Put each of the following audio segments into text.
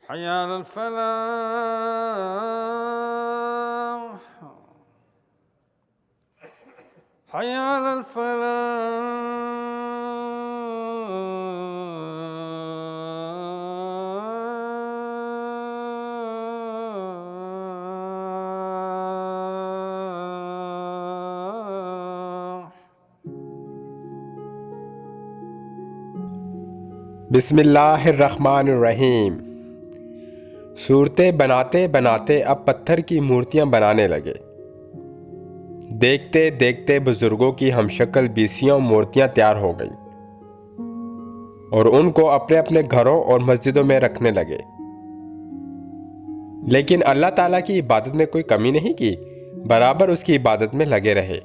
حي على الفلاح حي على الفلاح. بسم اللہ الرحمن الرحیم۔ صورتیں بناتے بناتے اب پتھر کی مورتیاں بنانے لگے۔ دیکھتے دیکھتے بزرگوں کی ہم شکل بیسیوں مورتیاں تیار ہو گئیں اور ان کو اپنے اپنے گھروں اور مسجدوں میں رکھنے لگے۔ لیکن اللہ تعالیٰ کی عبادت میں کوئی کمی نہیں کی، برابر اس کی عبادت میں لگے رہے۔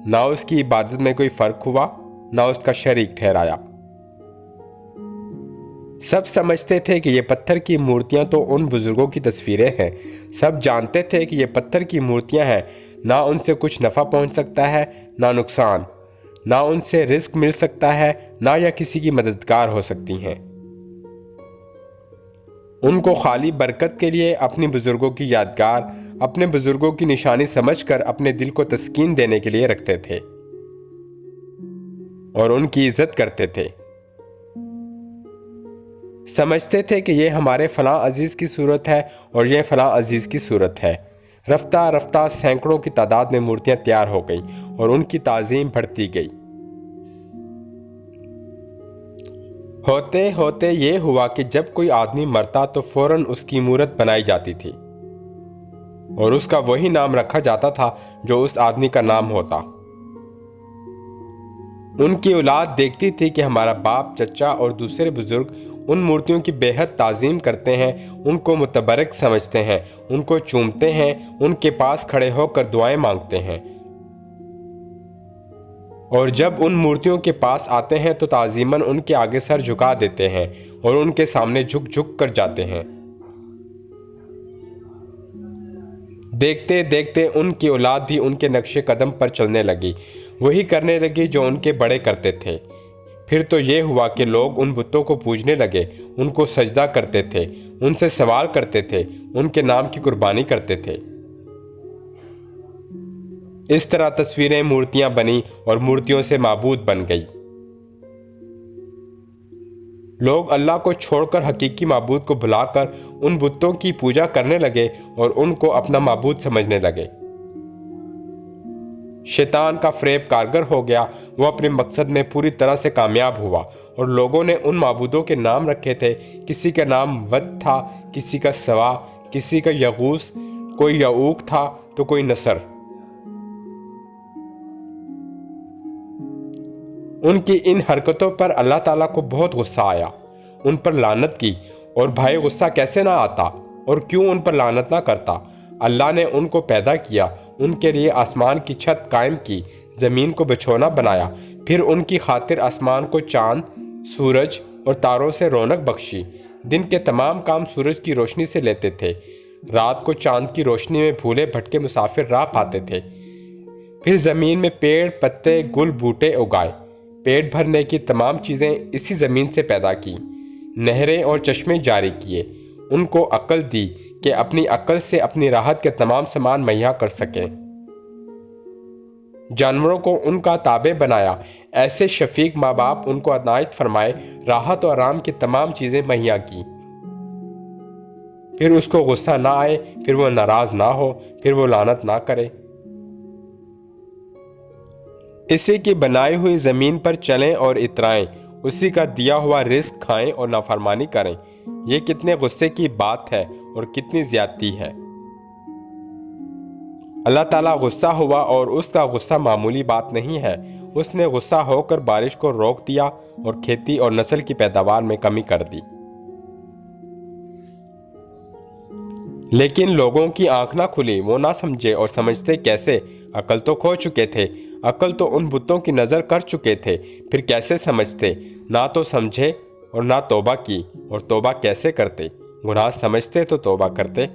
نہ اس کی عبادت میں کوئی فرق ہوا، نہ اس کا شریک ٹھہرایا۔ سب سمجھتے تھے کہ یہ پتھر کی مورتیاں تو ان بزرگوں کی تصویریں ہیں۔ سب جانتے تھے کہ یہ پتھر کی مورتیاں ہیں، نہ ان سے کچھ نفع پہنچ سکتا ہے نہ نقصان، نہ ان سے رزق مل سکتا ہے، نہ یا کسی کی مددگار ہو سکتی ہیں۔ ان کو خالی برکت کے لیے اپنی بزرگوں کی یادگار، اپنے بزرگوں کی نشانی سمجھ کر اپنے دل کو تسکین دینے کے لیے رکھتے تھے اور ان کی عزت کرتے تھے۔ سمجھتے تھے کہ یہ ہمارے فلاں عزیز کی صورت ہے اور یہ فلاں عزیز کی صورت ہے۔ رفتہ رفتہ سینکڑوں کی تعداد میں مورتیاں تیار ہو گئیں اور ان کی تعظیم بڑھتی گئی۔ ہوتے ہوتے یہ ہوا کہ جب کوئی آدمی مرتا تو فوراً اس کی مورت بنائی جاتی تھی اور اس کا وہی نام رکھا جاتا تھا جو اس آدمی کا نام ہوتا۔ ان کی اولاد دیکھتی تھی کہ ہمارا باپ، چچا اور دوسرے بزرگ ان مورتیوں کی بے حد تعظیم کرتے ہیں، ان کو متبرک سمجھتے ہیں، ان کو چومتے ہیں، ان کے پاس کھڑے ہو کر دعائیں مانگتے ہیں، اور جب ان مورتیوں کے پاس آتے ہیں تو تعظیماً ان کے آگے سر جھکا دیتے ہیں اور ان کے سامنے جھک جھک کر جاتے ہیں۔ دیکھتے دیکھتے ان کی اولاد بھی ان کے نقش قدم پر چلنے لگی، وہی کرنے لگی جو ان کے بڑے کرتے تھے۔ پھر تو یہ ہوا کہ لوگ ان بتوں کو پوجنے لگے، ان کو سجدہ کرتے تھے، ان سے سوال کرتے تھے، ان کے نام کی قربانی کرتے تھے۔ اس طرح تصویریں مورتیاں بنی اور مورتیوں سے معبود بن گئی۔ لوگ اللہ کو چھوڑ کر حقیقی معبود کو بھلا کر ان بتوں کی پوجا کرنے لگے اور ان کو اپنا معبود سمجھنے لگے۔ شیطان کا فریب کارگر ہو گیا، وہ اپنے مقصد میں پوری طرح سے کامیاب ہوا اور لوگوں نے ان معبودوں کے نام رکھے تھے۔ کسی کا نام ود تھا، کسی کا سوا، کسی کا یغوث، کوئی یعوق تھا تو کوئی نصر۔ ان کی ان حرکتوں پر اللہ تعالیٰ کو بہت غصہ آیا، ان پر لعنت کی، اور بھائی غصہ کیسے نہ آتا اور کیوں ان پر لعنت نہ کرتا۔ اللہ نے ان کو پیدا کیا، ان کے لیے آسمان کی چھت قائم کی، زمین کو بچھونا بنایا، پھر ان کی خاطر آسمان کو چاند، سورج اور تاروں سے رونق بخشی۔ دن کے تمام کام سورج کی روشنی سے لیتے تھے، رات کو چاند کی روشنی میں بھولے بھٹکے مسافر راہ پاتے تھے۔ پھر زمین میں پیڑ، پتے، گل، بوٹے اگائے، پیٹ بھرنے کی تمام چیزیں اسی زمین سے پیدا کی، نہریں اور چشمے جاری کیے، ان کو عقل دی کہ اپنی عقل سے اپنی راحت کے تمام سامان مہیا کر سکیں۔ جانوروں کو ان کا تابع بنایا، ایسے شفیق ماں باپ ان کو عنایت فرمائے، راحت اور آرام کی تمام چیزیں مہیا کی۔ پھر اس کو غصہ نہ آئے، پھر وہ ناراض نہ ہو، پھر وہ لعنت نہ کرے۔ اسی کی بنائی ہوئی زمین پر چلیں اور اترائیں، اسی کا دیا ہوا رزق کھائیں اور نافرمانی کریں۔ یہ کتنے غصے کی بات ہے اور کتنی زیادتی ہے۔ اللہ تعالیٰ غصہ ہوا اور اس کا غصہ معمولی بات نہیں ہے۔ اس نے غصہ ہو کر بارش کو روک دیا اور کھیتی اور نسل کی پیداوار میں کمی کر دی۔ لیکن لوگوں کی آنکھ نہ کھلی، وہ نہ سمجھے، اور سمجھتے کیسے؟ عقل تو کھو چکے تھے، عقل تو ان بتوں کی نظر کر چکے تھے، پھر کیسے سمجھتے؟ نہ تو سمجھے اور نہ توبہ کی، اور توبہ کیسے کرتے؟ گناہ سمجھتے تو توبہ کرتے۔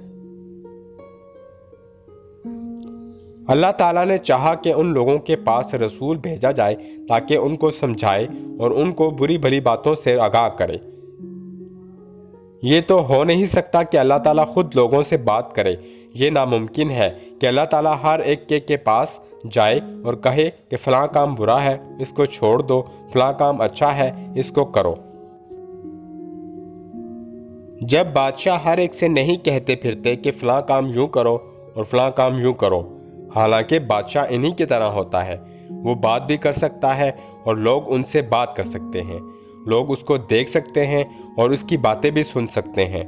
اللہ تعالیٰ نے چاہا کہ ان لوگوں کے پاس رسول بھیجا جائے تاکہ ان کو سمجھائے اور ان کو بری بھلی باتوں سے آگاہ کرے۔ یہ تو ہو نہیں سکتا کہ اللہ تعالیٰ خود لوگوں سے بات کرے۔ یہ ناممکن ہے کہ اللہ تعالیٰ ہر ایک کے پاس جائے اور کہے کہ فلاں کام برا ہے، اس کو چھوڑ دو، فلاں کام اچھا ہے، اس کو کرو۔ جب بادشاہ ہر ایک سے نہیں کہتے پھرتے کہ فلاں کام یوں کرو اور فلاں کام یوں کرو، حالانکہ بادشاہ انہی کی طرح ہوتا ہے، وہ بات بھی کر سکتا ہے اور لوگ ان سے بات کر سکتے ہیں، لوگ اس کو دیکھ سکتے ہیں اور اس کی باتیں بھی سن سکتے ہیں۔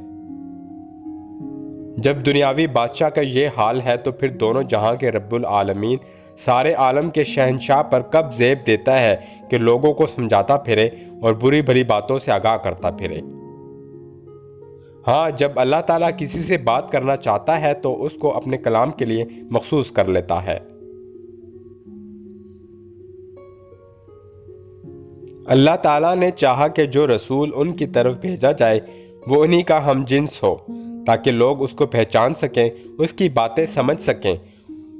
جب دنیاوی بادشاہ کا یہ حال ہے تو پھر دونوں جہاں کے رب العالمین سارے عالم کے شہنشاہ پر کب زیب دیتا ہے کہ لوگوں کو سمجھاتا پھرے اور بری بھلی باتوں سے آگاہ کرتا پھرے۔ ہاں، جب اللہ تعالیٰ کسی سے بات کرنا چاہتا ہے تو اس کو اپنے کلام کے لیے مخصوص کر لیتا ہے۔ اللہ تعالیٰ نے چاہا کہ جو رسول ان کی طرف بھیجا جائے وہ انہی کا ہم جنس ہو، تاکہ لوگ اس کو پہچان سکیں، اس کی باتیں سمجھ سکیں،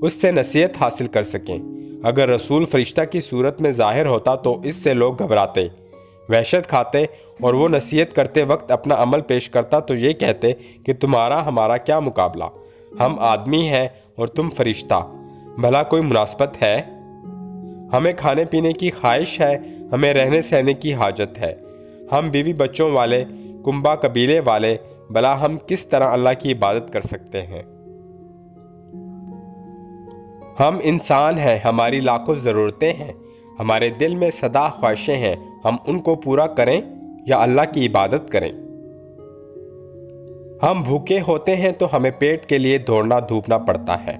اس سے نصیحت حاصل کر سکیں۔ اگر رسول فرشتہ کی صورت میں ظاہر ہوتا تو اس سے لوگ گھبراتے، وحشت کھاتے، اور وہ نصیحت کرتے وقت اپنا عمل پیش کرتا تو یہ کہتے کہ تمہارا ہمارا کیا مقابلہ، ہم آدمی ہیں اور تم فرشتہ، بھلا کوئی مناسبت ہے؟ ہمیں کھانے پینے کی خواہش ہے، ہمیں رہنے سہنے کی حاجت ہے، ہم بیوی بچوں والے، کنبہ قبیلے والے، بھلا ہم کس طرح اللہ کی عبادت کر سکتے ہیں؟ ہم انسان ہیں، ہماری لاکھوں ضرورتیں ہیں، ہمارے دل میں سدا خواہشیں ہیں، ہم ان کو پورا کریں یا اللہ کی عبادت کریں؟ ہم بھوکے ہوتے ہیں تو ہمیں پیٹ کے لیے دوڑنا دھوپنا پڑتا ہے،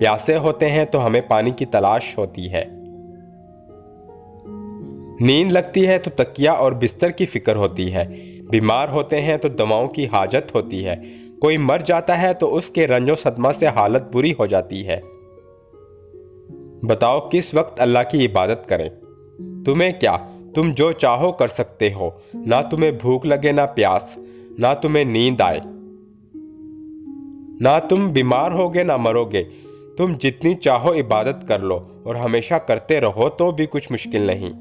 پیاسے ہوتے ہیں تو ہمیں پانی کی تلاش ہوتی ہے، نیند لگتی ہے تو تکیہ اور بستر کی فکر ہوتی ہے، بیمار ہوتے ہیں تو دواؤں کی حاجت ہوتی ہے، کوئی مر جاتا ہے تو اس کے رنج و صدمہ سے حالت بری ہو جاتی ہے۔ بتاؤ کس وقت اللہ کی عبادت کریں؟ تمہیں کیا، تم جو چاہو کر سکتے ہو، نہ تمہیں بھوک لگے نہ پیاس، نہ تمہیں نیند آئے، نہ تم بیمار ہوگے نہ مرو گے، تم جتنی چاہو عبادت کر لو اور ہمیشہ کرتے رہو تو بھی کچھ مشکل نہیں۔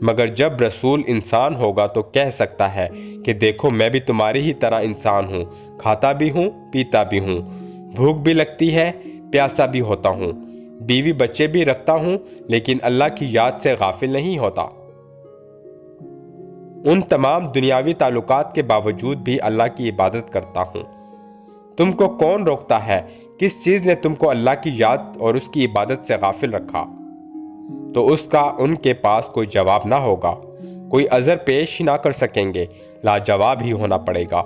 مگر جب رسول انسان ہوگا تو کہہ سکتا ہے کہ دیکھو میں بھی تمہاری ہی طرح انسان ہوں، کھاتا بھی ہوں، پیتا بھی ہوں، بھوک بھی لگتی ہے، پیاسا بھی ہوتا ہوں، بیوی بچے بھی رکھتا ہوں، لیکن اللہ کی یاد سے غافل نہیں ہوتا۔ ان تمام دنیاوی تعلقات کے باوجود بھی اللہ کی عبادت کرتا ہوں۔ تم کو کون روکتا ہے؟ کس چیز نے تم کو اللہ کی یاد اور اس کی عبادت سے غافل رکھا؟ تو اس کا ان کے پاس کوئی جواب نہ ہوگا، کوئی عذر پیش ہی نہ کر سکیں گے، لاجواب ہی ہونا پڑے گا۔